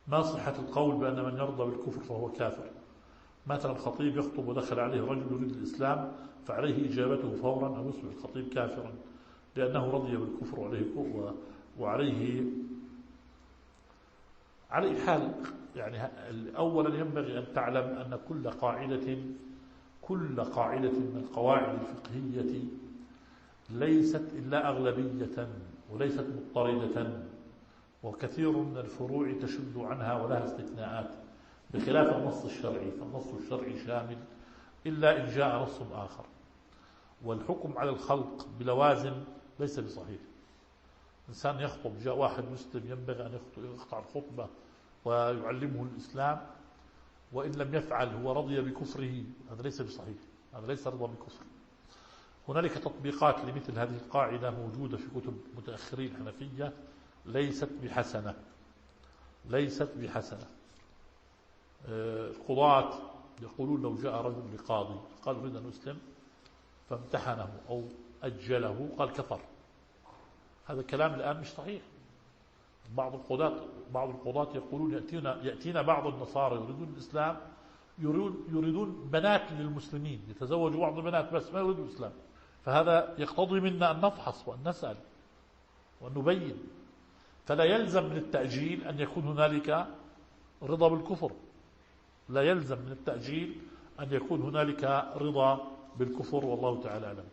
ما صحة القول بأن من يرضى بالكفر فهو كافر؟ مثلا الخطيب يخطب ودخل عليه رجل يريد الإسلام فعليه إجابته فورا أو يصبح الخطيب كافرا لأنه رضي بالكفر وعليه على حال. يعني أولا ينبغي أن تعلم أن كل قاعدة من القواعد الفقهية ليست إلا أغلبية وليست مضطردة، وكثير من الفروع تشد عنها ولها استثناءات بخلاف النص الشرعي، فالنص الشرعي شامل إلا إن جاء نص آخر. والحكم على الخلق بلوازم ليس بصحيح. إنسان يخطب، جاء واحد مسلم ينبغي أن يقطع الخطبة ويعلمه الإسلام، وإن لم يفعل هو رضي بكفره، هذا ليس بصحيح، هذا ليس رضا بكفر. هنالك تطبيقات لمثل هذه القاعدة موجودة في كتب متأخرين الحنفية، ليست بحسنة. القضاة يقولون لو جاء رجل لقاضي قال أريد أن أسلم فامتحنه أو أجله قال كفر، هذا كلام الآن مش صحيح. بعض القضاة يقولون يأتينا بعض النصارى يريدون الإسلام، يريدون بنات للمسلمين، يتزوجوا بعض البنات بس ما يريدوا الإسلام. فهذا يقتضي منا أن نفحص وأن نسأل وأن نبين. فلا يلزم من التأجيل أن يكون هنالك رضا بالكفر، لا يلزم من التأجيل أن يكون هنالك رضا بالكفر، والله تعالى أعلم.